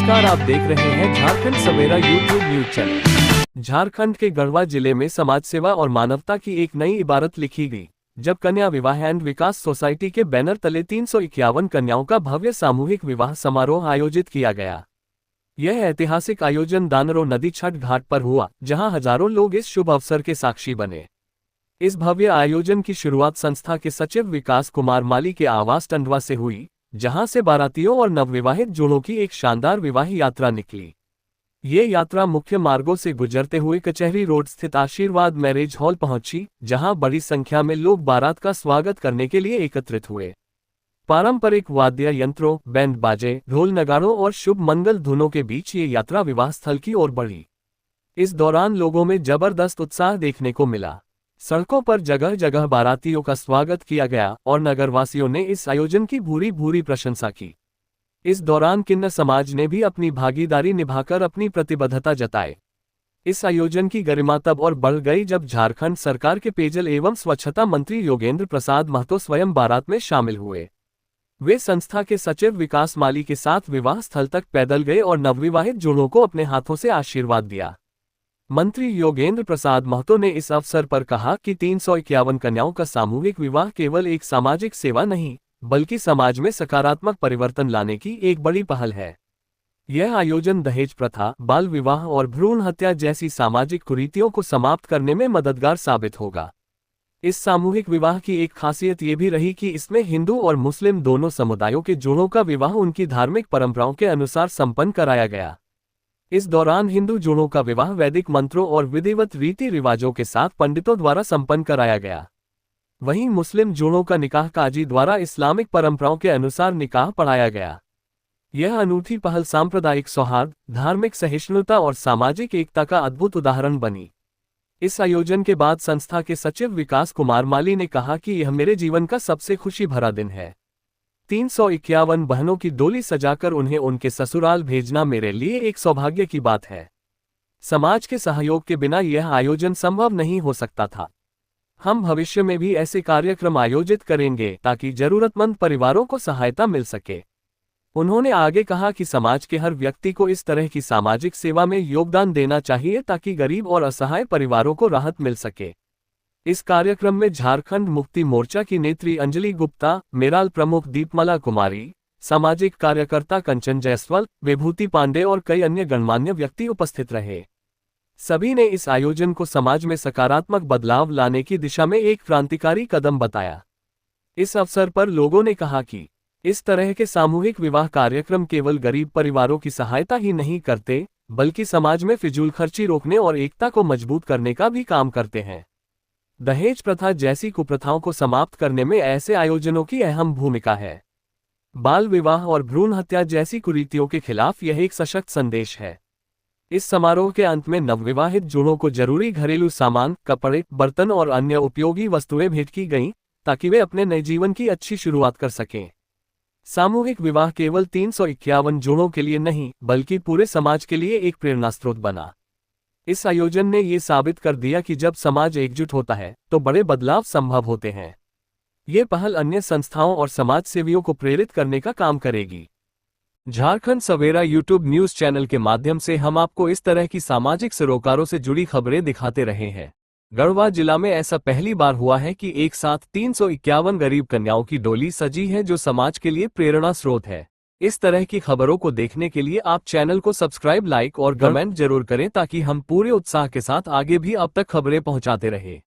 नमस्कार, आप देख रहे हैं झारखंड सवेरा यूट्यूब न्यूज चैनल। झारखंड के गढ़वा जिले में समाज सेवा और मानवता की एक नई इबारत लिखी गई, जब कन्या विवाह एंड विकास सोसाइटी के बैनर तले 351 कन्याओं का भव्य सामूहिक विवाह समारोह आयोजित किया गया। यह ऐतिहासिक आयोजन दानरो नदी छठ घाट पर हुआ, जहां हजारों लोग इस शुभ अवसर के साक्षी बने। इस भव्य आयोजन की शुरुआत संस्था के सचिव विकास कुमार माली के आवास टंडवा से हुई, जहां से बारातियों और नवविवाहित जोड़ों की एक शानदार विवाह यात्रा निकली। ये यात्रा मुख्य मार्गों से गुजरते हुए कचहरी रोड स्थित आशीर्वाद मैरिज हॉल पहुंची, जहां बड़ी संख्या में लोग बारात का स्वागत करने के लिए एकत्रित हुए। पारंपरिक वाद्य यंत्रों, बैंड बाजे, ढोल नगाड़ों और शुभ मंगल धुनों के बीच ये यात्रा विवाह स्थल की ओर बढ़ी। इस दौरान लोगों में जबरदस्त उत्साह देखने को मिला। सड़कों पर जगह जगह बारातियों का स्वागत किया गया और नगरवासियों ने इस आयोजन की भूरी भूरी प्रशंसा की। इस दौरान किन्नर समाज ने भी अपनी भागीदारी निभाकर अपनी प्रतिबद्धता जताई। इस आयोजन की गरिमा तब और बढ़ गई जब झारखंड सरकार के पेयजल एवं स्वच्छता मंत्री योगेंद्र प्रसाद महतो स्वयं बारात में शामिल हुए। वे संस्था के सचिव विकास माली के साथ विवाह स्थल तक पैदल गए और नवविवाहित जोड़ों को अपने हाथों से आशीर्वाद दिया। मंत्री योगेंद्र प्रसाद महतो ने इस अवसर पर कहा कि 351 कन्याओं का सामूहिक विवाह केवल एक सामाजिक सेवा नहीं, बल्कि समाज में सकारात्मक परिवर्तन लाने की एक बड़ी पहल है। यह आयोजन दहेज प्रथा, बाल विवाह और भ्रूण हत्या जैसी सामाजिक कुरीतियों को समाप्त करने में मददगार साबित होगा। इस सामूहिक विवाह की एक खासियत ये भी रही कि इसमें हिंदू और मुस्लिम दोनों समुदायों के जोड़ों का विवाह उनकी धार्मिक परंपराओं के अनुसार संपन्न कराया गया। इस दौरान हिंदू जोड़ों का विवाह वैदिक मंत्रों और विधिवत रीति रिवाजों के साथ पंडितों द्वारा संपन्न कराया गया। वहीं मुस्लिम जोड़ों का निकाह काजी द्वारा इस्लामिक परंपराओं के अनुसार निकाह पढ़ाया गया। यह अनूठी पहल सांप्रदायिक सौहार्द, धार्मिक सहिष्णुता और सामाजिक एकता का अद्भुत उदाहरण बनी। इस आयोजन के बाद संस्था के सचिव विकास कुमार माली ने कहा कि यह मेरे जीवन का सबसे खुशी भरा दिन है। 351 बहनों की डोली सजाकर उन्हें उनके ससुराल भेजना मेरे लिए एक सौभाग्य की बात है। समाज के सहयोग के बिना यह आयोजन संभव नहीं हो सकता था। हम भविष्य में भी ऐसे कार्यक्रम आयोजित करेंगे ताकि जरूरतमंद परिवारों को सहायता मिल सके। उन्होंने आगे कहा कि समाज के हर व्यक्ति को इस तरह की सामाजिक सेवा में योगदान देना चाहिए ताकि गरीब और असहाय परिवारों को राहत मिल सके। इस कार्यक्रम में झारखंड मुक्ति मोर्चा की नेत्री अंजलि गुप्ता, मेराल प्रमुख दीपमाला कुमारी, सामाजिक कार्यकर्ता कंचन जायसवाल, विभूति पांडे और कई अन्य गणमान्य व्यक्ति उपस्थित रहे। सभी ने इस आयोजन को समाज में सकारात्मक बदलाव लाने की दिशा में एक क्रांतिकारी कदम बताया। इस अवसर पर लोगों ने कहा कि इस तरह के सामूहिक विवाह कार्यक्रम केवल गरीब परिवारों की सहायता ही नहीं करते, बल्कि समाज में फिजूल खर्ची रोकने और एकता को मजबूत करने का भी काम करते हैं। दहेज प्रथा जैसी कुप्रथाओं को समाप्त करने में ऐसे आयोजनों की अहम भूमिका है। बाल विवाह और भ्रूण हत्या जैसी कुरीतियों के खिलाफ यह एक सशक्त संदेश है। इस समारोह के अंत में नवविवाहित जोड़ों को जरूरी घरेलू सामान, कपड़े, बर्तन और अन्य उपयोगी वस्तुएं भेंट की गईं, ताकि वे अपने नए जीवन की अच्छी शुरुआत कर सकें। सामूहिक विवाह केवल 351 जोड़ों के लिए नहीं, बल्कि पूरे समाज के लिए एक प्रेरणा स्रोत बना। इस आयोजन ने ये साबित कर दिया कि जब समाज एकजुट होता है तो बड़े बदलाव संभव होते हैं। ये पहल अन्य संस्थाओं और समाज सेवियों को प्रेरित करने का काम करेगी। झारखंड सवेरा यूट्यूब न्यूज चैनल के माध्यम से हम आपको इस तरह की सामाजिक सरोकारों से जुड़ी खबरें दिखाते रहे हैं। गढ़वा जिला में ऐसा पहली बार हुआ है कि एक साथ 351 गरीब कन्याओं की डोली सजी है, जो समाज के लिए प्रेरणा स्रोत है। इस तरह की खबरों को देखने के लिए आप चैनल को सब्सक्राइब, लाइक और कमेंट जरूर करें, ताकि हम पूरे उत्साह के साथ आगे भी अब तक खबरें पहुंचाते रहें।